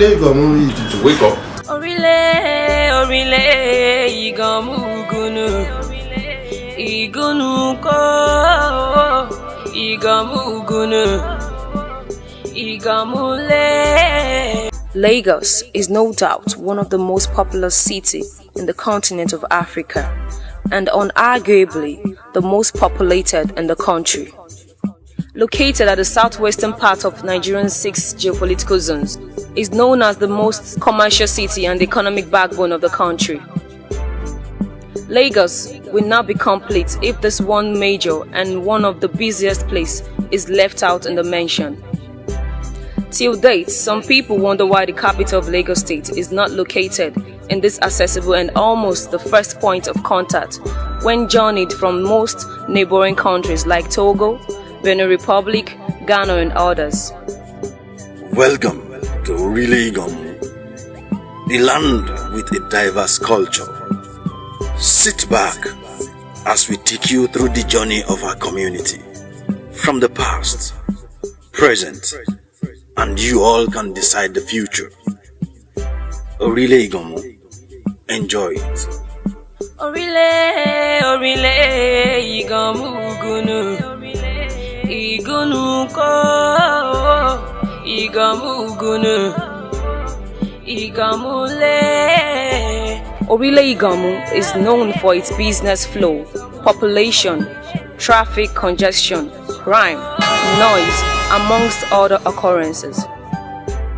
Orile Igomu to wake up. Orile Igomu gunu. Igunu ko. Igamu gunu. Igamule. Lagos is no doubt one of the most populous cities in the continent of Africa and unarguably the most populated in the country. Located at the southwestern part of Nigeria's 6 geopolitical zones, is known as the most commercial city and the economic backbone of the country. Lagos will not be complete if this one major and one of the busiest places is left out in the mention. Till date, some people wonder why the capital of Lagos State is not located in this accessible and almost the first point of contact when journeyed from most neighboring countries like Togo, Benin Republic, Ghana and others. Welcome to Orile Igomu, the land with a diverse culture. Sit back as we take you through the journey of our community, from the past, present, and you all can decide the future. Orile Igomu, enjoy it. Orile Igomu gunu. Igunu ko. Igamu gunu. Igamule. Orile Igomu is known for its business flow, population, traffic congestion, crime, noise, amongst other occurrences.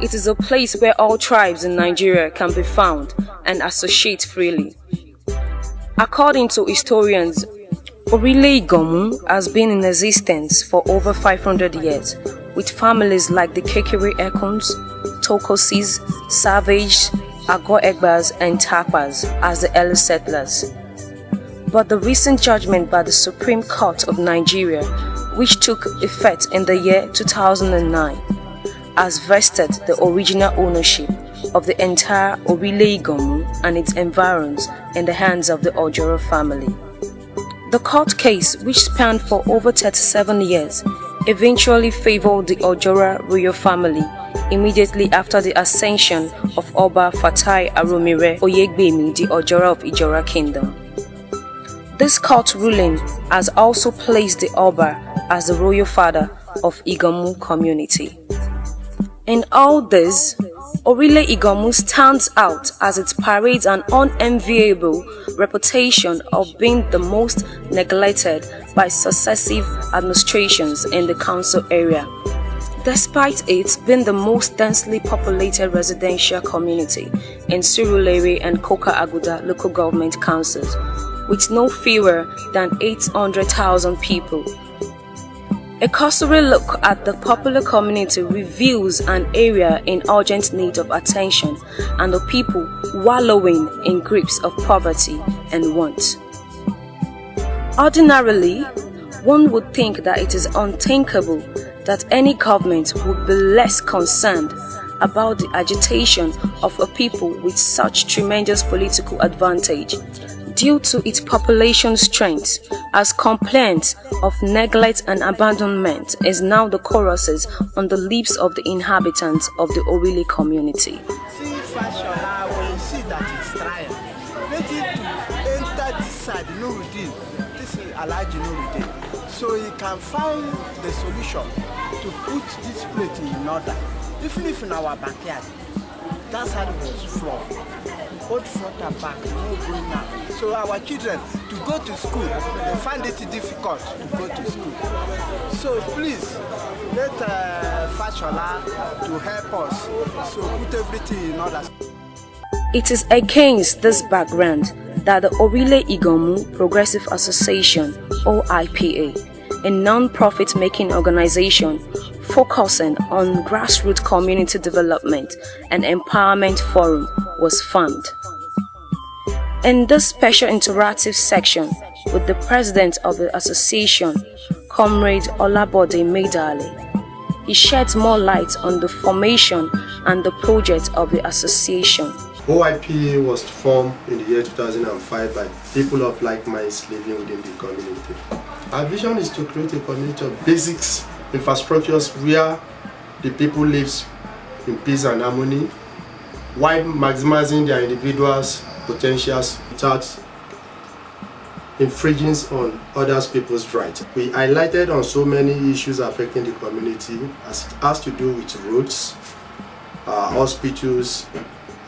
It is a place where all tribes in Nigeria can be found and associate freely. According to historians, Orile Igomu has been in existence for over 500 years, with families like the Kekere Ekons, Tokosis, Savage, Ago Egbas and Tapas as the early settlers. But the recent judgment by the Supreme Court of Nigeria, which took effect in the year 2009, has vested the original ownership of the entire Orile Igomu and its environs in the hands of the Ojoro family. The court case, which spanned for over 37 years, eventually favored the Ojora royal family immediately after the ascension of Oba Fatai Aromire Oyegbemi, the Ojora of Ijora Kingdom. This court ruling has also placed the Oba as the royal father of Igomu community. In all this, Orile Igomu stands out as it parades an unenviable reputation of being the most neglected by successive administrations in the council area, despite it being the most densely populated residential community in Surulere and Koka Aguda local government councils, with no fewer than 800,000 people. A cursory look at the popular community reveals an area in urgent need of attention and the people wallowing in grips of poverty and want. Ordinarily, one would think that it is unthinkable that any government would be less concerned about the agitation of a people with such tremendous political advantage due to its population strength, as complaints of neglect and abandonment is now the choruses on the lips of the inhabitants of the Orile community. See Fashola, when you see that it's trying, let it enter this side, Nuruddin. This is Alhaji Nuruddin. So he can find the solution to put this plate in order. Even if in our backyard, that's how it was flawed. Both front and back, no going now. So our children, to go to school, they find it difficult to go to school. So please, let Fashola to help us, so put everything in order. It is against this background that the Orile Igomu Progressive Association, OIPA, a non-profit making organization focusing on grassroots community development and empowerment forum, was formed. In this special interactive section with the president of the association, Comrade Olabode Medale, he sheds more light on the formation and the project of the association. OIPA was formed in the year 2005 by people of like minds living within the community. Our vision is to create a community of basics infrastructures where the people live in peace and harmony, while maximizing their individuals' potentials without infringing on other people's rights. We highlighted on so many issues affecting the community as it has to do with roads, hospitals,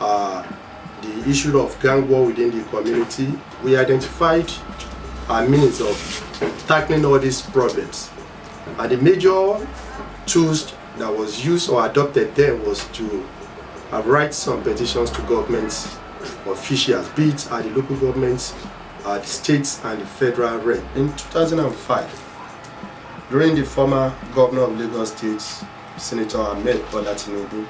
the issue of gang war within the community. We identified a means of tackling all these problems. And the major tools that was used or adopted then was to write some petitions to government officials, be it at the local governments, the states and the federal rep. In 2005, during the former governor of Lagos State, Senator Hamzat Barchan,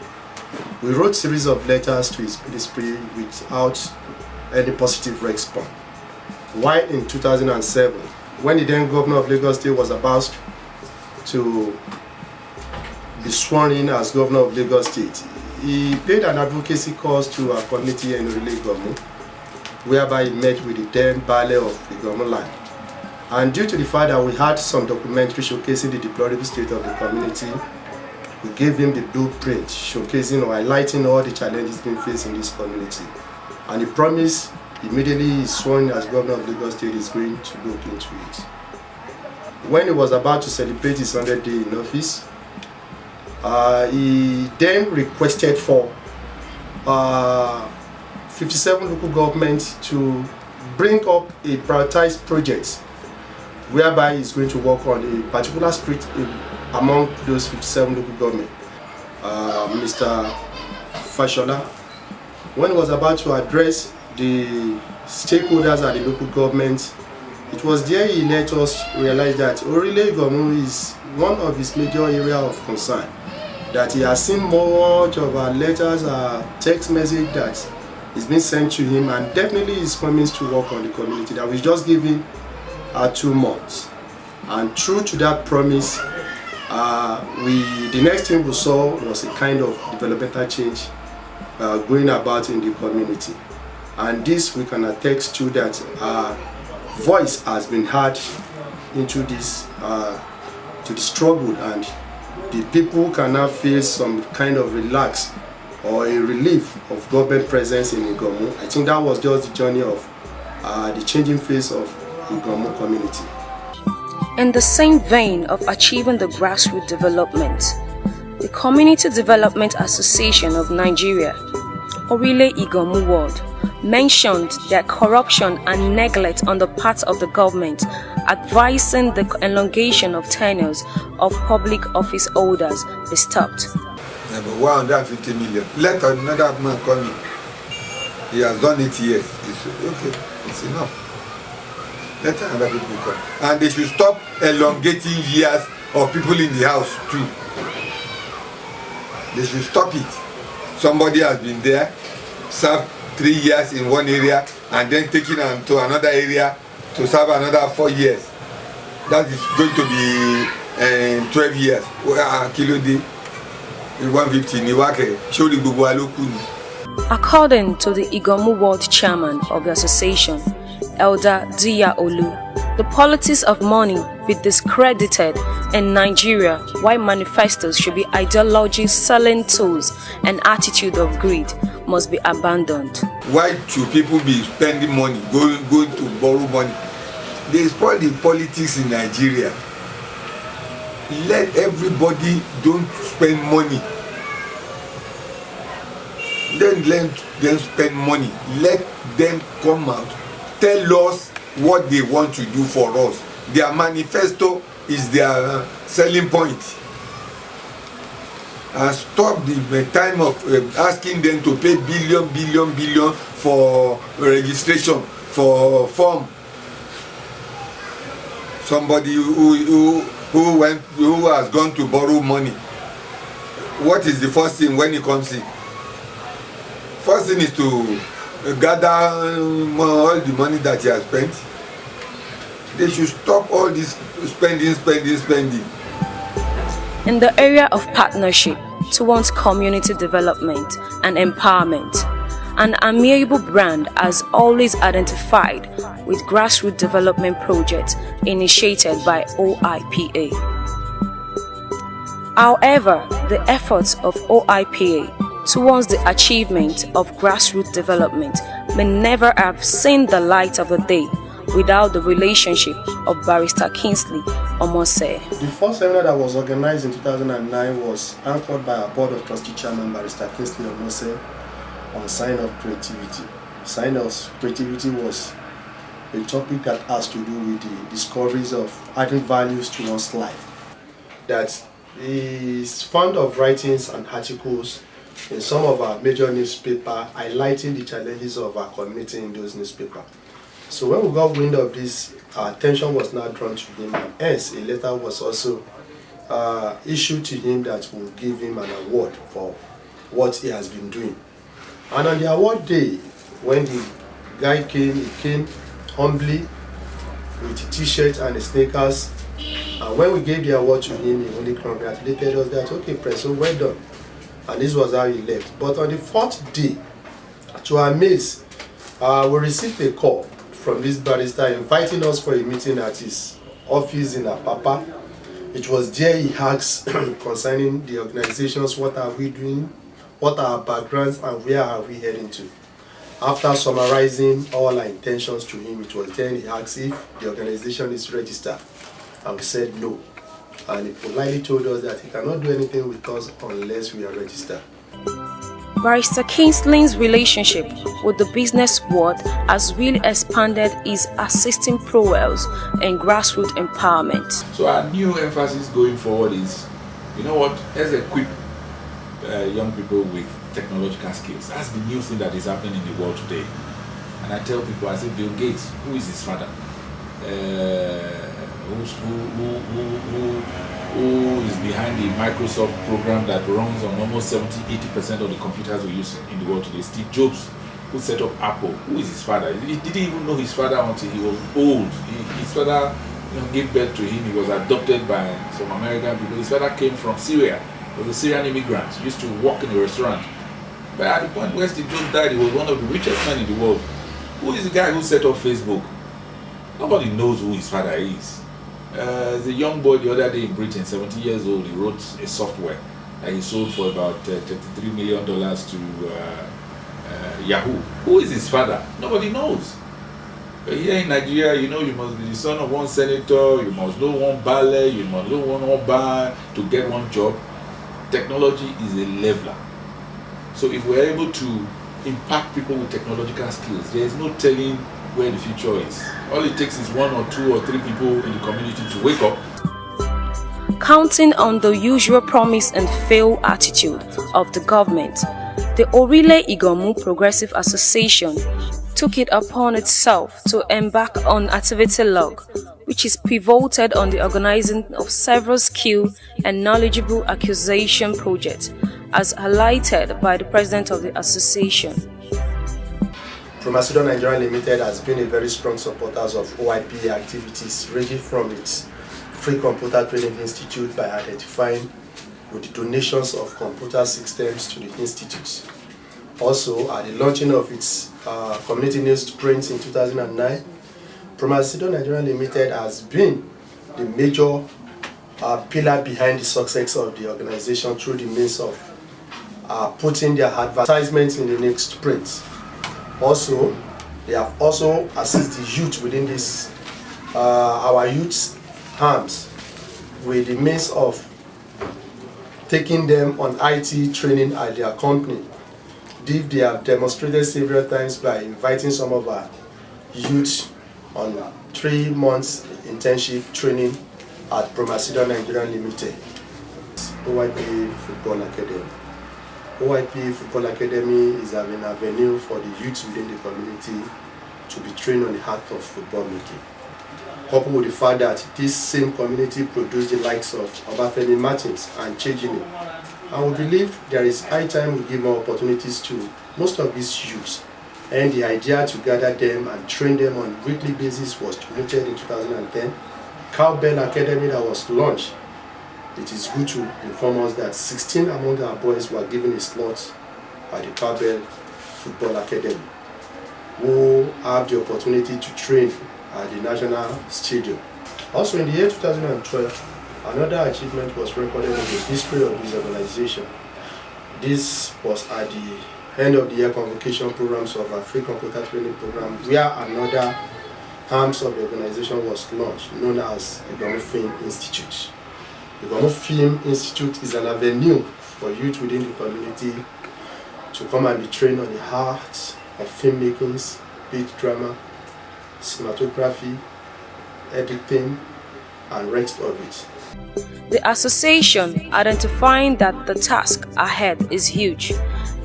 we wrote a series of letters to his ministry without any positive response. While in 2007, when the then governor of Lagos State was about to be sworn in as governor of Lagos State, he paid an advocacy course to our community in Orile Igomu, whereby he met with the then Baale of Igomu land. And due to the fact that we had some documentary showcasing the deplorable state of the community, we gave him the blueprint showcasing or highlighting all the challenges being faced in this community. And he promised immediately he's sworn as governor of Lagos State is going to look into it. When he was about to celebrate his 100th day in office, he then requested for 57 local governments to bring up a prioritized project whereby he's going to work on a particular street among those 57 local governments. Mr. Fashola, when he was about to address the stakeholders at the local government, it was there he let us realize that Orile Igomu is one of his major areas of concern. That he has seen much of our letters, text message that is being sent to him, and definitely is coming to work on the community. That we just give him 2 months, and true to that promise, the next thing we saw was a kind of developmental change going about in the community, and this we can attest to that our voice has been heard into this to the struggle, and the people can now feel some kind of relax or a relief of government presence in Igomu. I think that was just the journey of the changing face of Igomu community. In the same vein of achieving the grassroots development, the Community Development Association of Nigeria, Orile Igomu Ward, mentioned that corruption and neglect on the part of the government, advising the elongation of tenures of public office holders be stopped. Number 150 million. Let another man come in. He has done it years. It's okay, it's enough. Let other people come. And they should stop elongating years of people in the house too. They should stop it. Somebody has been there, served 3 years in one area, and then taken them to another area to serve another 4 years. That is going to be 12 years. Kilo day, 150. According to the Igomu Ward Chairman of the association, Elder Diya Olu, the politics of money be discredited in Nigeria, while manifestos should be ideology selling tools and attitude of greed must be abandoned. Why should people be spending money, going to borrow money? They spoil the politics in Nigeria. Let everybody don't spend money. Then let them spend money. Let them come out, tell us what they want to do for us. Their manifesto is their selling point. And stop the time of asking them to pay billion for registration, for form. Somebody who has gone to borrow money. What is the first thing when he comes in? First thing is to gather all the money that he has spent. They should stop all this spending. In the area of partnership towards community development and empowerment, an amiable brand has always identified with grassroots development projects initiated by OIPA. However, the efforts of OIPA towards the achievement of grassroots development may never have seen the light of the day without the relationship of Barrister Kingsley Omose. The first seminar that was organized in 2009 was anchored by our Board of Trustee Chairman Barrister Kingsley Omose on sign of creativity. Sign of creativity was a topic that has to do with the discoveries of adding values to one's life. That he is fond of writings and articles in some of our major newspapers, highlighting the challenges of our community in those newspapers. So when we got wind of this, our attention was now drawn to him, and hence a letter was also issued to him that will give him an award for what he has been doing. And on the award day, when the guy came, he came humbly with a t-shirt and a sneakers. And when we gave the award to him, he only congratulated us that, okay, Preso, well done. And this was how he left. But on the fourth day, to our amaze, we received a call from this barrister inviting us for a meeting at his office in Apapa. It was there he asked concerning the organizations, what are we doing, what are our backgrounds, and where are we heading to. After summarizing all our intentions to him, it was then he asked if the organization is registered. And we said no. And he politely told us that he cannot do anything with us unless we are registered. Barrister Kingsley's relationship with the business world has really expanded his assisting prowess in grassroots empowerment. So our new emphasis going forward is, you know what, let's equip young people with technological skills. That's the new thing that is happening in the world today. And I tell people, I say, Bill Gates, who is his father? Who is behind the Microsoft program that runs on almost 70-80% of the computers we use in the world today? Steve Jobs, who set up Apple, who is his father? He didn't even know his father until he was old. His father gave birth to him. He was adopted by some American people. His father came from Syria. He was a Syrian immigrant. He used to work in a restaurant. But at the point where Steve Jobs died, he was one of the richest men in the world. Who is the guy who set up Facebook? Nobody knows who his father is. The young boy the other day in Britain, 70 years old, he wrote a software that he sold for about $33 million to Yahoo. Who is his father? Nobody knows. But here in Nigeria, you know, you must be the son of one senator, you must know one ballet, you must know one Oba to get one job. Technology is a leveler. So if we're able to impact people with technological skills, there is no telling where the future is. All it takes is 1 or 2 or 3 people in the community to wake up. Counting on the usual promise and fail attitude of the government, the Orile Igomu Progressive Association took it upon itself to embark on activity log, which is pivoted on the organizing of several skill and knowledgeable acquisition projects, as highlighted by the president of the association. Promasidon Nigeria Limited has been a very strong supporter of OIPA activities, ranging from its free computer training institute by identifying with the donations of computer systems to the institute. Also, at the launching of its community news print in 2009, Promasidon Nigeria Limited has been the major pillar behind the success of the organization through the means of putting their advertisements in the next print. Also, they have also assisted the youth within this, our youth's arms, with the means of taking them on IT training at their company. They have demonstrated several times by inviting some of our youth on 3 months internship training at Promasidon Nigeria Limited. OIPA Football Academy. OIPA Football Academy is an avenue for the youth within the community to be trained on the art of football making. Coupled with the fact that this same community produced the likes of Obafemi Martins and Chejini. And we believe there is high time we give more opportunities to most of these youths. And the idea to gather them and train them on a weekly basis was mooted in 2010. Cowbell Academy that was launched. It is good to inform us that 16 among our boys were given a slot at the Cowbell Football Academy, who have the opportunity to train at the National Stadium. Also in the year 2012, another achievement was recorded in the history of this organization, This was at the end of the year convocation programs of our free computer training program, where another arms of the organization was launched, known as the Igamo Film Institute. The Igamo Film Institute is an avenue for youth within the community to come and be trained on the art of filmmaking, beat drama, cinematography, editing, and rest of it. The association, identifying that the task ahead is huge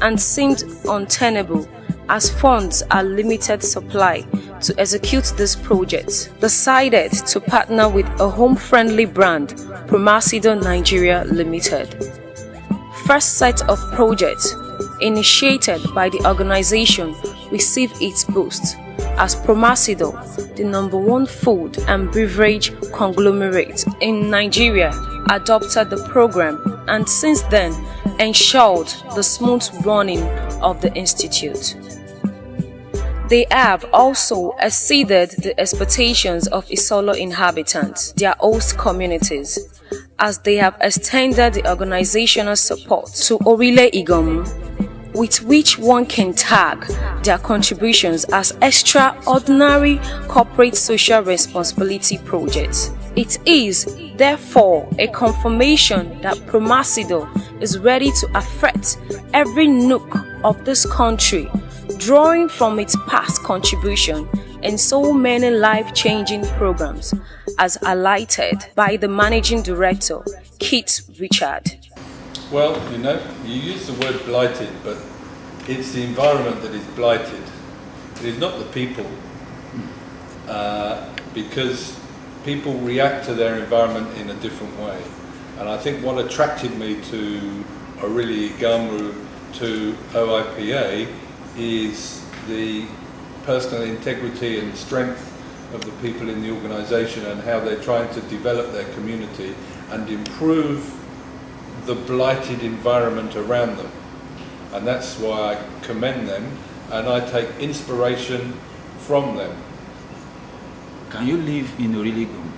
and seemed untenable as funds are limited supply to execute this project, decided to partner with a home-friendly brand, Promasido Nigeria Limited. First set of projects initiated by the organization received its boost as Promasido, the #1 food and beverage conglomerate in Nigeria, adopted the program and since then ensured the smooth running of the institute. They have also exceeded the expectations of Isolo inhabitants, their host communities, as they have extended the organizational support to Orile Igamo, with which one can tag their contributions as extraordinary corporate social responsibility projects. It is, therefore, a confirmation that Promasido is ready to affect every nook of this country, drawing from its past contribution in so many life-changing programs, as highlighted by the Managing Director, Keith Richard. Well, you use the word blighted, but it's the environment that is blighted. It is not the people, because people react to their environment in a different way. And I think what attracted me to Orile Igamo, to OIPA, is the personal integrity and strength of the people in the organisation and how they're trying to develop their community and improve the blighted environment around them. And that's why I commend them and I take inspiration from them. Can you live in Orile Igamo?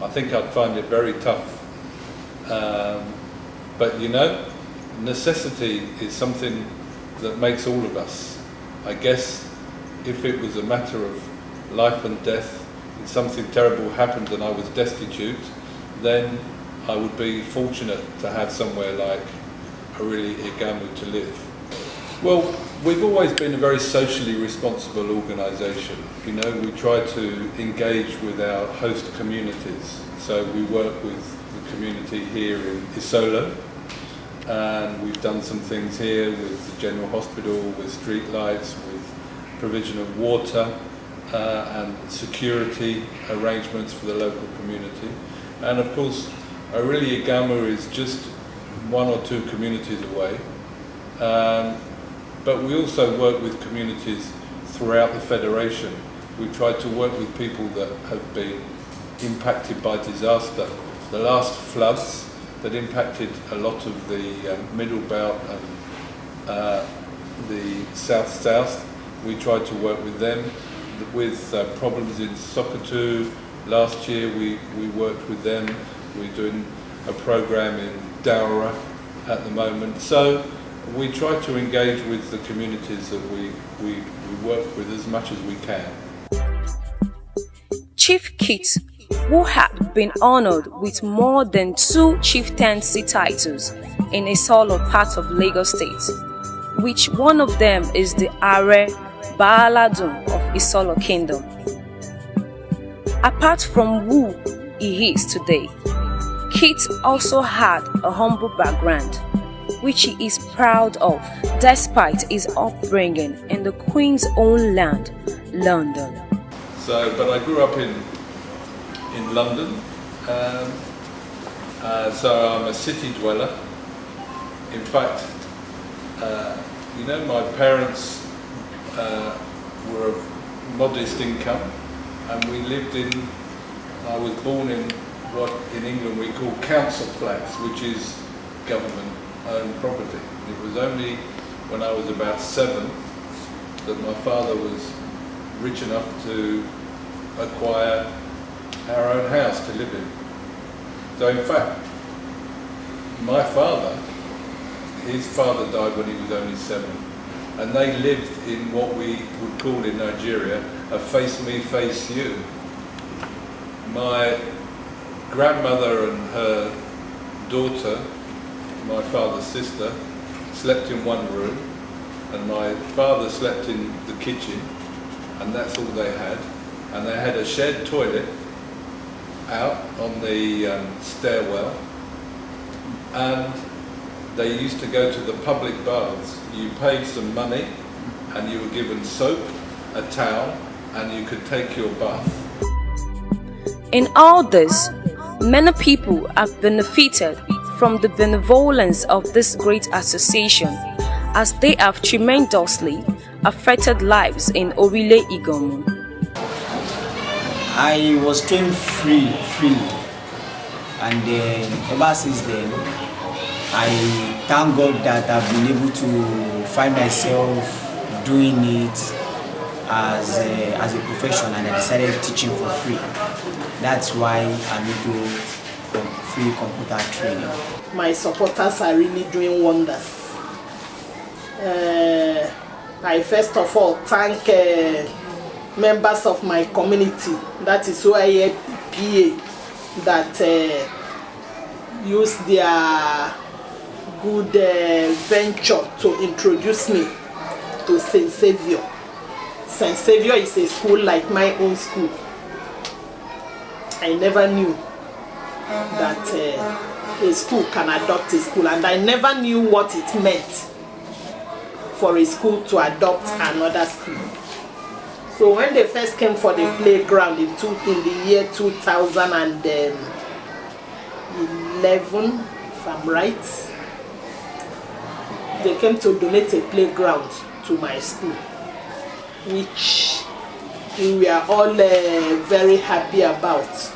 I think I'd find it very tough. But necessity is something that makes all of us. I guess if it was a matter of life and death, and something terrible happened and I was destitute, then I would be fortunate to have somewhere like Orile Igamo to live. Well, we've always been a very socially responsible organisation. We try to engage with our host communities. So we work with the community here in Isolo, and we've done some things here with the General Hospital, with street lights, with provision of water and security arrangements for the local community. And of course, Orile Igamo is just 1 or 2 communities away. But we also work with communities throughout the Federation. We try to work with people that have been impacted by disaster. The last floods that impacted a lot of the middle belt and the south-south, we tried to work with them. With problems in Sokoto, last year we worked with them. We're doing a program in Daura at the moment. So we try to engage with the communities that we work with as much as we can. Chief Keith, who had been honored with more than 2 chieftaincy titles in a solo part of Lagos State, which one of them is the Are Baaladun of Isolo Kingdom. Apart from who he is today, Keith also had a humble background, which he is proud of, despite his upbringing in the Queen's own land, London. But I grew up in London, so I'm a city dweller. In fact, my parents were of modest income, and we lived I was born in what in England we call council flats, which is government-owned property. It was only when I was about 7 that my father was rich enough to acquire our own house to live in. So in fact, my father his father died when he was only 7. And they lived in what we would call in Nigeria a face me, face you. My grandmother and her daughter, my father's sister, slept in one room, and my father slept in the kitchen, and that's all they had. And they had a shared toilet out on the stairwell, and they used to go to the public baths. You paid some money and you were given soap, a towel, and you could take your bath. In all this, many people have benefited from the benevolence of this great association, as they have tremendously affected lives in Orile Igomu. I was trained freely, and ever since then, I thank God that I've been able to find myself doing it as a profession, and I decided teaching for free. That's why I'm into free computer training. My supporters are really doing wonders. I first of all thank members of my community, that is OIPA, that use their good venture to introduce me to St. Saviour. St. Saviour is a school like my own school. I never knew that a school can adopt a school, and I never knew what it meant for a school to adopt another school. So when they first came for the playground in the year 2011, if I'm right, they came to donate a playground to my school, which we were all very happy about.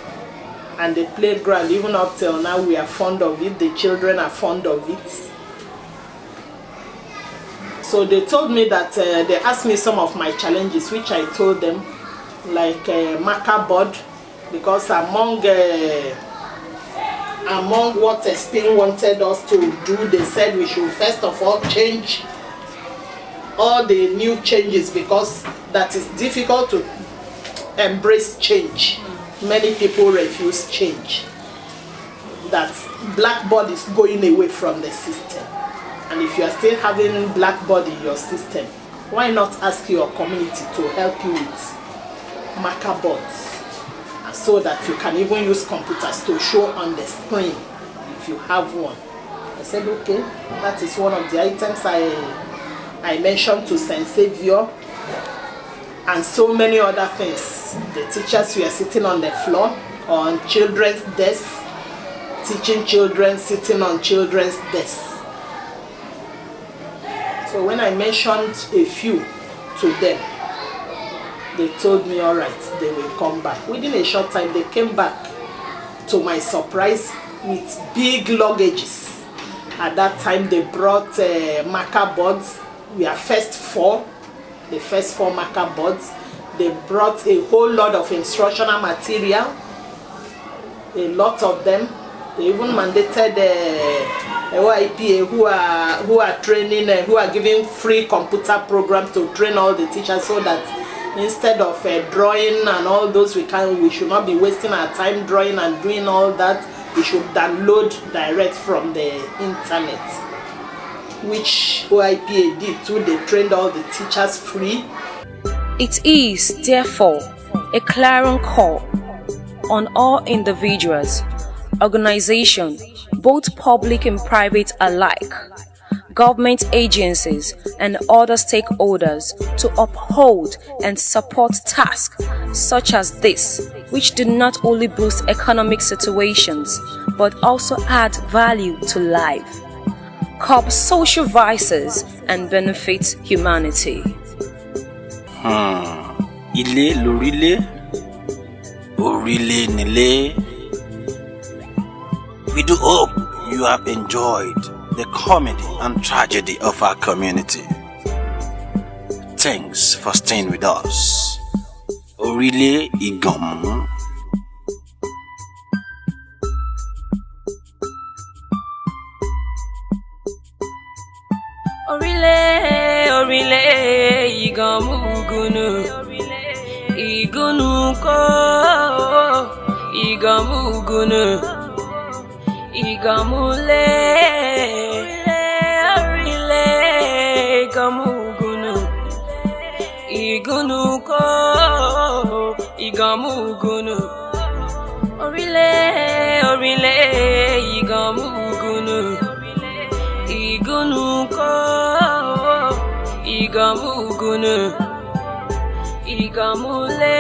And the playground, even up till now, we are fond of it. The children are fond of it. So they told me that they asked me some of my challenges, which I told them, like marker board, because among what Spain wanted us to do, they said we should first of all change all the new changes, because that is difficult to embrace change. Many people refuse change. That blackboard is going away from the system. And if you are still having blackboard in your system, why not ask your community to help you with marker boards, so that you can even use computers to show on the screen if you have one. I said, okay, that is one of the items I mentioned to St. Saviour, and so many other things. The teachers were sitting on the floor or on children's desks, teaching children sitting on children's desks. So when I mentioned a few to them, they told me, all right, they will come back. Within a short time, they came back, to my surprise, with big luggages. At that time, they brought marker boards. We are first 4, the first 4 marker boards. They brought a whole lot of instructional material, a lot of them. They even mandated OIPA who are training, who are giving free computer program to train all the teachers, so that instead of drawing and all those, we should not be wasting our time drawing and doing all that. We should download direct from the internet, which OIPA did too. They trained all the teachers free. It is, therefore, a clarion call on all individuals, organizations, both public and private alike, government agencies and other stakeholders, to uphold and support tasks such as this, which do not only boost economic situations but also add value to life, curb social vices and benefit humanity. Ile lorile, orile nile. We do hope you have enjoyed the comedy and tragedy of our community. Thanks for staying with us. Orile Igomu. igamugunu, igunuko, igamugunu, igamule, orile, igamugunu, igunuko, igamugunu, orile, orile, igamugunu, igunuko, igamugunu, igamule.